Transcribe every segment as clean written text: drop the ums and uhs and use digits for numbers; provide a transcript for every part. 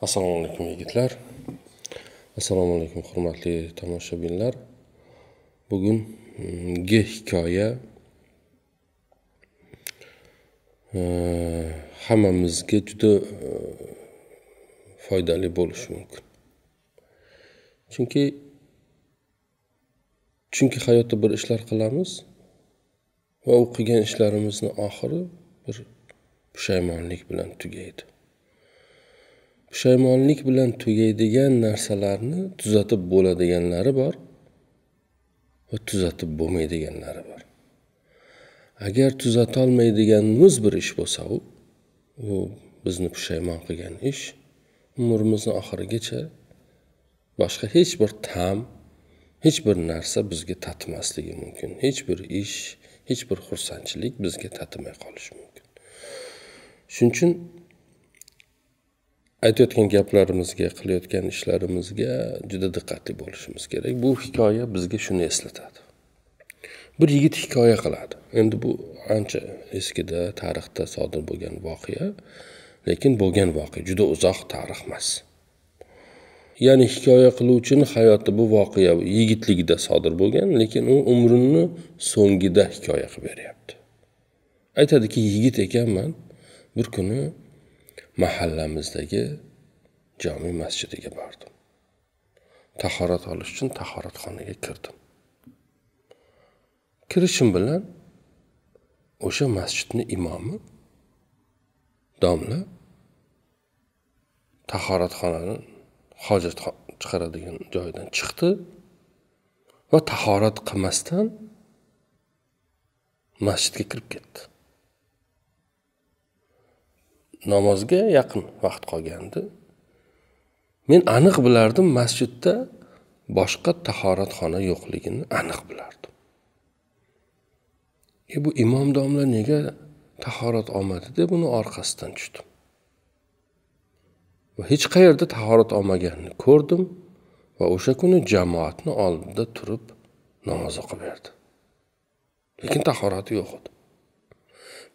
Assalomu alaykum yigitlar. Assalomu alaykum hurmatli tomoshabinlar. Bugungi hikoya hammamizga juda foydali bo'lishi mumkin. Chunki hayotda bir ishlar qilamiz va u qilgan ishlarimizni oxiri bir pushaymonlik bilan tugaydi. Pushaymonlik bilan tugaydigan narsalarni tuzatib bo'ladiganlari bor va tuzatib bo'lmaydiganlari bor. Agar tuzata olmaydiganimiz bir ish bo'lsa, u bizni pushaymon qilgan ish umrimizni oxirigacha boshqa hech bir ta'm, hech bir narsa bizga tatimasligi mumkin. Hech bir ish, hech bir xursandchilik bizga tatimay qolishi mumkin. Shuning uchun aytayotgan gaplarimizga, qilayotgan ishlarimizga juda diqqatli bo'lishimiz kerak. Bu hikoya bizga shuni eslatadi. Bir yigit hikoya qiladi. Endi bu ancha eskida, tarixda sodir bo'lgan voqea, lekin bo'lgan voqea juda uzoq tarix emas. Ya'ni hikoya qiluvchining hayoti bu voqea yigitligida sodir bo'lgan, lekin u umrini so'ngida hikoya qilib beryapti. Aytadiki, yigit ekanman, bir kuni mahallamizdagi jami masjidiga bordim. Tahorat olish uchun tahoratxonaga kirdim. Kirishim bilan o'sha masjidning imomi domla tahoratxonaning hojat chiqaradigan joyidan chiqdi va tahorat qilmasdan masjidga kirib ketdi. Namozga yaqin vaqt qolgandi. Men aniq bilardim, masjidda boshqa tahoratxona yo'qligini aniq bilardim. Bu imom domla nega tahorat olmadi deb uni orqasidan tushdim. Va hech qayerda tahorat olmaganini ko'rdim va o'sha kuni jamoatni oldida turib namoz o'qib berdi. Lekin tahorati yo'q edi.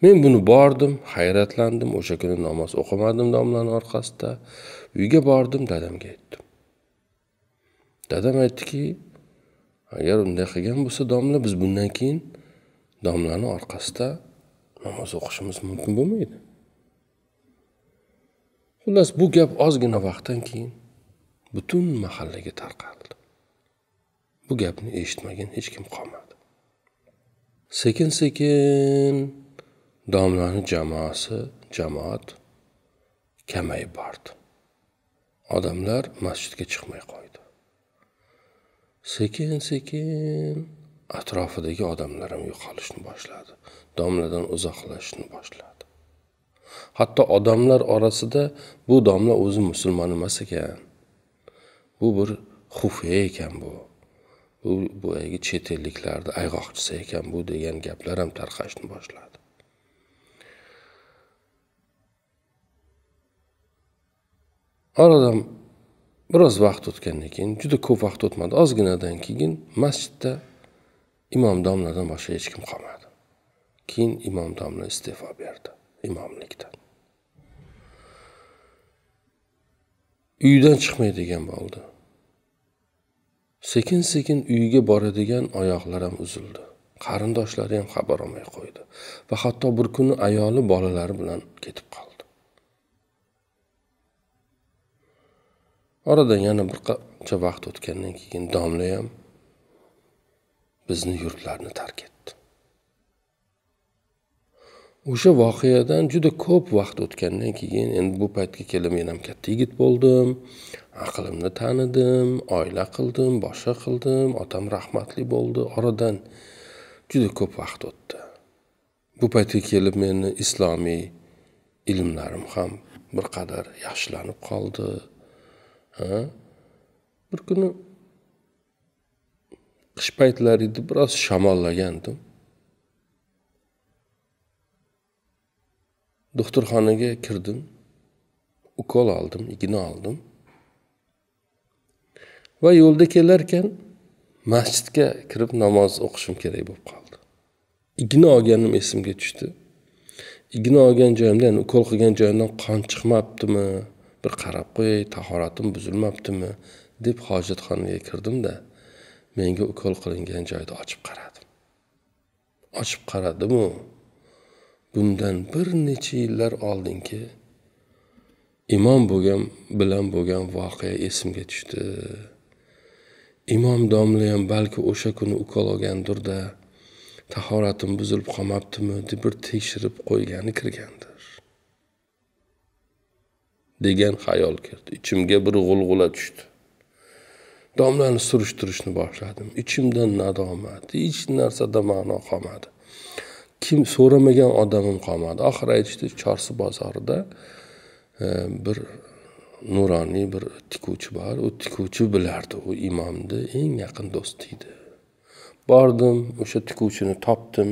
Men buni bordim, hayratlandim. O'sha kuni namoz o'qimadim domlaning orqasida. Uyga bordim, dadamga aytdim. Dadam aytdiki, agar unday qilgan bo'lsa domla, biz bundan keyin domlaning orqasida namoz o'qishimiz mumkin bo'lmaydi. Xullas, bu gap ozgina vaqtdan keyin butun mahallaga tarqaldi. Bu gapni eshitmagan hech kim qolmadi. Sekin-sekin domlaning jamoat kamayib bordi. Odamlar masjidga chiqmay qo'ydi. Sekin-sekin atrofidagi odamlar ham yo'qolishni boshladi. Domladan uzoqlashishni boshladi. Hatto odamlar orasida bu domla o'zi musulmon emas ekan. Bu bir xufiya ekan bu. Bu chet elliklarda ayg'oqchisi ekan bu degan gaplar ham tarqashni boshladi. Oradan biroz vaqt o'tgandan keyin, juda ko'p vaqt o'tmadi, ozginadan keyin masjidda imom domladan boshqa hech kim qolmadi. Keyin imom domla iste'fo berdi imomlikdan. Uydan chiqmaydigan bo'ldi. Sekin-sekin uyiga boradigan oyoqlar ham uzildi. Qarindoshlari ham xabar olmay qo'ydi. Va hatto bir kuni ayoli bolalari bilan ketib qoldi. Oradan yana bir qancha vaqt o'tgandan keyin domla ham bizni yurtlarni tark etdi. O'sha voqeadan juda ko'p vaqt o'tgandan keyin endi bu paytga kelib men ham katta yigit bo'ldim, aqlimni tanidim, oila qildim, boshqa qildim, otam rahmatli bo'ldi. Oradan juda ko'p vaqt o'tdi. Bu paytga kelib meni islomiy ilmlarim ham bir qadar yaxshilanib qoldi. Bir kuni qish paytlari edi, biroz shamollagandim. Doktorxonaga kirdim. Ukol oldim, igna oldim. Va yo'lda kelarkan masjidga kirib namoz o'qishim kerak bo'lib qoldi. Igna olganim esimga tushdi. Igna olgan joyimdan, ukol qilgan joyimdan qon chiqmabdimi bir qarab qo'yay, tahoratim buzilmabdimi deb hojatxonaga kirdim-da, menga ukol qilingan joyda ochib qaradim. Ochib qaradimu, bundan bir necha yillar oldingi imom bilan bo'lgan voqea esimga tushdi. Imom domla ham balki o'sha kuni ukol olgandir-da, tahoratim buzilib qolmabdimi deb bir tekshirib qo'ygani kirgandir degan xayol kirdi. Ichimga bir g'ulg'ula tushdi. Domlani surishtirishni boshladim. Ichimdan nadomat, hech narsada ma'no qolmadi. Kim so'ramagan odamim qolmadi. Oxir aytishdi, Chorsu bozorida bir nuroniy bir tikuvchi bor. U tikuvchi bilardi, u imomni eng yaqin do'sti edi. Bordim, o'sha tikuvchini topdim,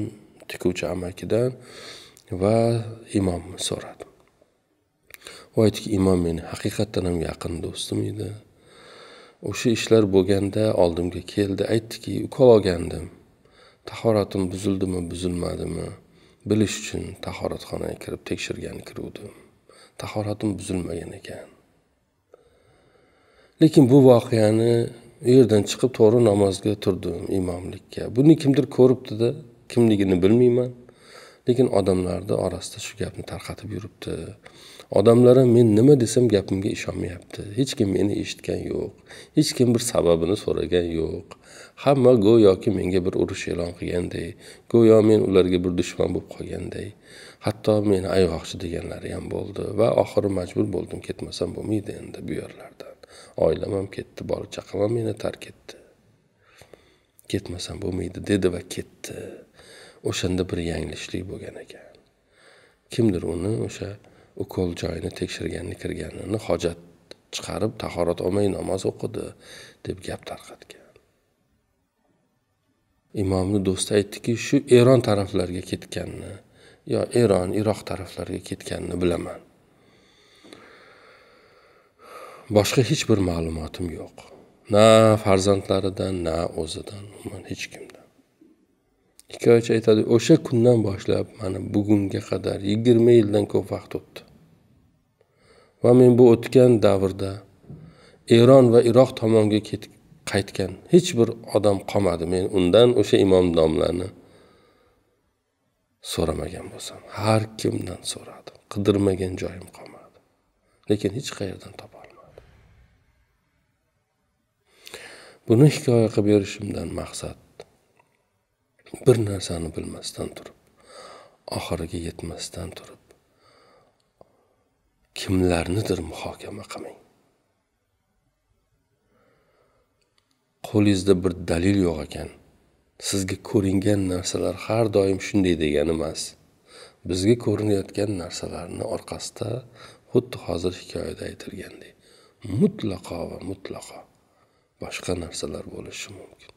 tikuvchi amakidan va imomni so'radim. U aytdiki, imom meni haqiqatan ham yaqin do'stim edi. O'sha ishlar bo'lganda oldimga keldi, aytdiki, ukol olgandim. Tahoratim buzildimi, buzilmadimi bilish uchun tahoratxonaga kirib tekshirgani kiruvdim. Tahoratim buzilmagan ekan. Lekin bu voqeani u yerdan chiqib to'g'ri namozga turdim, imomlikka. Buni kimdir ko'ribdi-da, kimligini bilmayman. Lekin odamlarning orasida shu gapni tarqatib yuribdi. Odamlar ham men nima desam gapimga ishonmayapti. Hech kim meni eshitgan yo'q. Hech kim bir sababini so'ragan yo'q. Hamma go'yoki menga bir urush e'lon qilganday, go'yo men ularga bir dushman bo'lib qolganday. Hatto meni ayg'oqchi deganlari ham bo'ldi va oxiri majbur bo'ldim, ketmasam bo'lmaydi endi bu yerlardan. Oilam ham ketdi, bola chaqam ham meni tark etdi. Ketmasam bo'lmaydi dedi va ketdi. O'shanda bir yanglishlik bo'lgan ekan. Kimdir uni o'sha ukol joyini tekshirganini kirganini hojat chiqarib tahorat olmay namoz o'qidi deb gap tarqatgan. Imomni do'sti aytdiki, shu Eron taraflariga ketganini, yo Eron, Iroq taraflariga ketganini bilaman. Boshqa hech bir ma'lumotim yo'q. Na farzandlaridan, na o'zidan, umuman hech kimdan. Hikoyachi aytadi, o'sha kundan boshlab mana bugunga qadar 20 yildan ko'p vaqt o'tdi. Va men bu o'tgan davrda Eron va Iroq tomonga qaytgan hech bir odam qolmadi. Men undan o'sha imom domlani so'ramagan bo'lsam, har kimdan so'radim. Qidirmagan joyim qolmadi. Lekin hech qayerdan topa olmadim. Buni hikoya qilib berishimdan maqsad bir narsani bilmasdan turib, oxiriga yetmasdan turib, kimlarnidir muhokama qilmang. Qo'lingizda bir dalil yo'q ekan, sizga ko'ringan narsalar har doim shunday degani emas. Bizga ko'rinayotgan narsalarning orqasida xuddi hozir hikoyada aytilgandek, mutlaqo va mutlaqo boshqa narsalar bo'lishi mumkin.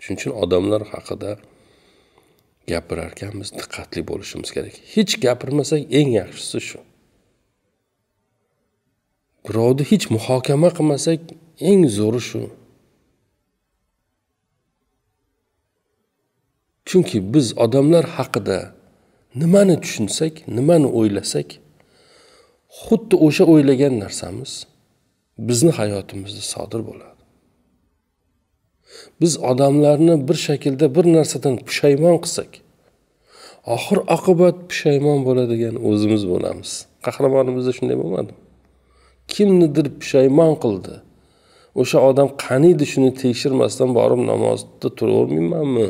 Shuning uchun odamlar haqida gapirar ekanmiz, diqqatli bo'lishimiz kerak. Hech gapirmasak eng yaxshisi shu. Birovni hech muhokama qilmasak eng zo'ri shu. Chunki biz odamlar haqida nimani tushunsak, nimani o'ylasak, xuddi o'sha o'ylagan narsamiz bizning hayotimizda sodir bo'ladi. Biz odamlarni bir shaklda bir narsadan pushaymon qilsak, oxir oqibat pushaymon bo'ladigan o'zimiz bo'lamiz. Qahramonimizda shunday bo'lmadi. Kimnidir pushaymon qildi. O'sha odam qaniydi shuni tekshirmasdan borib namozda turavermaymanmi?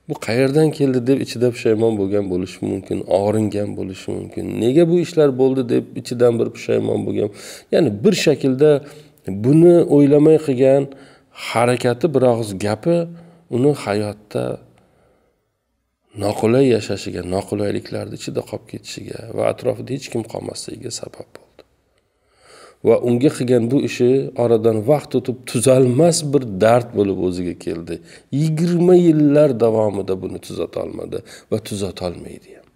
Bu qayerdan keldi deb ichida pushaymon bo'lgan bo'lishi mumkin, og'ringan bo'lishi mumkin. Nega bu ishlar bo'ldi deb ichidan bir pushaymon bo'lgan. Ya'ni bir shaklda buni o'ylamay qilgan harakati, bir og'iz gapi uni hayotda noqulay yashashiga, noqulayliklarning ichida qolib ketishiga va atrofida hech kim qolmasligiga sabab bo'ldi. Va unga qilgan bu ishi oradan vaqt o'tib tuzalmas bir dard bo'lib o'ziga keldi. 20 yillar davomida buni tuzata olmadi va tuzata olmaydi ham.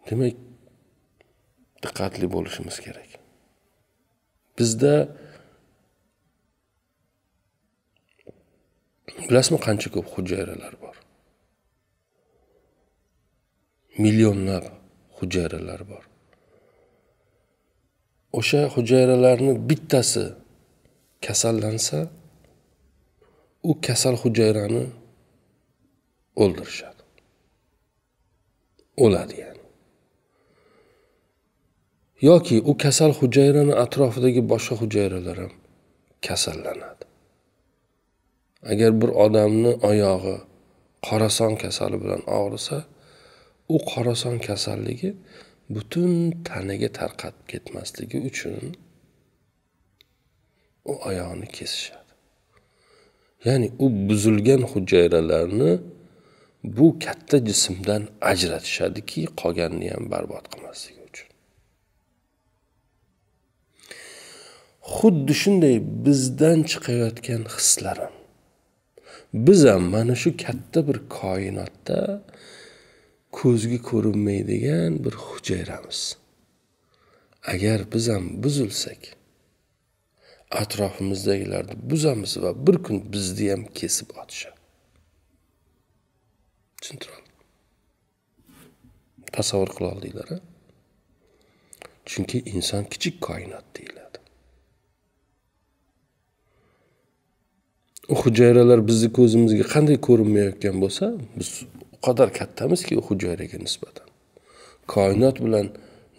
Demak, diqqatli bo'lishimiz kerak. Bizda bilasizmi qancha ko'p hujayralar bor? millionlab hujayralar bor. O'sha hujayralarni bittasi kasallansa, u kasal hujayrani o'ldirishadi. O'ladi yani. Yoki u kasal hujayrani atrofidagi boshqa hujayralar ham kasallanadi. Agar bir odamni oyog'i qorason kasali bilan og'risa, u qorason kasalligi butun tanaga tarqatib ketmasligi uchun u oyog'ini kesishadi. Ya'ni u buzilgan hujayralarni bu katta jismdan ajratishadiki, qolganini ham barbod qilmasligi uchun. Xuddi shunday bizdan chiqayotgan hislar ham biz ham mana shu katta bir koinotda ko'zga ko'rinmaydigan bir hujayramiz. Agar biz ham buzilsak, atrofimizdagilarni buzamiz va bir kun bizni ham kesib otishadi. Tushuntiradimi? Tasavvur qila oldinglar. Chunki inson kichik koinot deyiladi. U hujayralar bizni ko'zimizga qanday ko'rinmayotgan bo'lsa, biz o qadar kattamizki u hujayraga nisbatan. Koinot bilan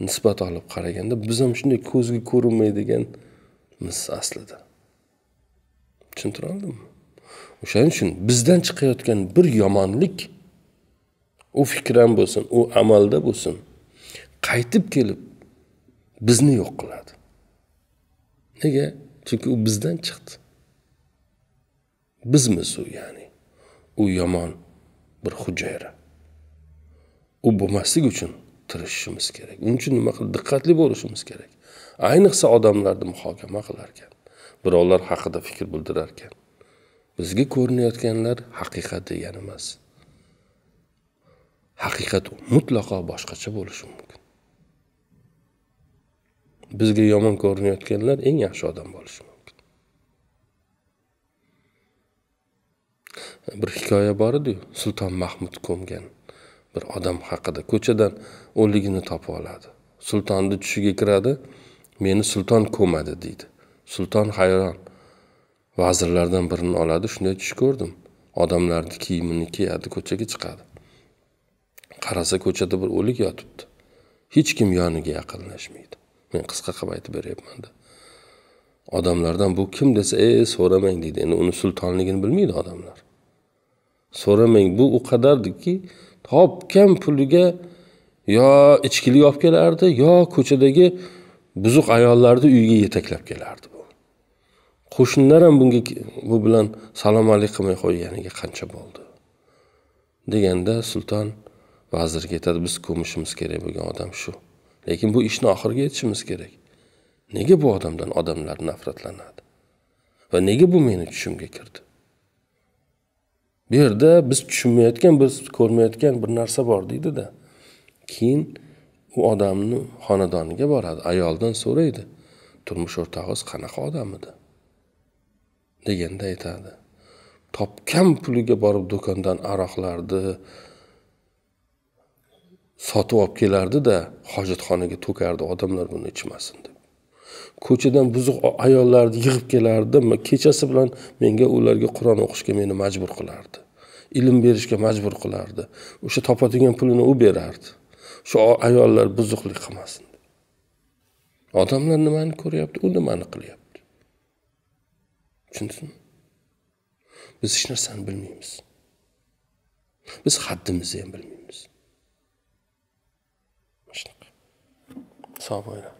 nisbat olib qaraganda biz ham shunday ko'zga ko'rinmaydiganmiz aslida. Tushuntiradimmi? O'shaning uchun bizdan chiqayotgan bir yomonlik, u fikran bo'lsin, u amalda bo'lsin, qaytib kelib bizni yo'q qiladi. Nega? Chunki u bizdan chiqdi. Bizmiz u, ya'ni u yomon bir hujayra. U bo'lmaslik uchun tirishishimiz kerak. Uning uchun nima qilib diqqatli bo'lishimiz kerak. Ayniqsa odamlarni muhokama qilar ekan, birovlar haqida fikr bildirar ekan. Bizga ko'rinayotganlar haqiqat degani emas. Haqiqat mutlaqo boshqacha bo'lishi mumkin. Bizga yomon ko'rinayotganlar eng yaxshi odam bo'lishi mumkin. Bir hikoya bor edi-yu, Sulton Mahmud ko'mgan bir odam haqida. Ko'chadan o'ligini topib oladi. Sultonni tushiga kiradi, meni sulton ko'madi deydi. Sulton hayron. Vazirlardan birini oladi, shunday tush ko'rdim. Odamlarni kiyimini kiyadi, ko'chaga chiqadi. Qarasa ko'chada bir o'lik yotibdi. Hech kim yoniga yaqinlashmaydi. Men qisqa qilib aytib beryapman-da. Odamlardan bu kim desa, so'ramang deydi. Endi uni sultonligini bilmaydi odamlar. So'ramang, bu u qadardiki, topgan puliga yo ichkilik olib kelardi, yo ko'chadagi buzuq ayollarni uyiga yetaklab kelardi bu. Qo'shnilar ham bu bilan salom alaykum qilmay qo'yganiga qancha bo'ldi. Deganda sulton vazirga aytadi, biz ko'mishimiz kerak bo'lgan odam shu. Lekin bu ishni oxiriga yetishimiz kerak. Nega bu odamdan odamlar nafratlanadi? Va nega bu meni tushimga kirdi? Bu yerda biz tushunmayotgan, biz ko'rmayotgan bir narsa bor deydi-da. Keyin u odamni xonadoniga boradi, ayoldan so'raydi. Turmush o'rtog'ingiz qanaqa odam edi? Deganda aytadi. Topgan puliga borib do'kondan aroqlarni sotib olib kelardi-da, hojatxonaga to'kardi, odamlar buni ichmasin deb. Ko'chadan buzuq ayollarni yig'ib kelardi, kechasi bilan menga ularga Qur'on o'qishga meni majbur qilardi. Ilm berishga majbur qilardi. O'sha topadigan pulini u berardi. Shu ayollar buzuqlik qilmasin deb. Odamlar nimani ko'ryapti, u nimani qilyapti. Tushundingizmi? Biz hech narsani bilmaymiz. Biz haddimizni ham bilmaymiz. Shunaqa. Sog' bo'linglar.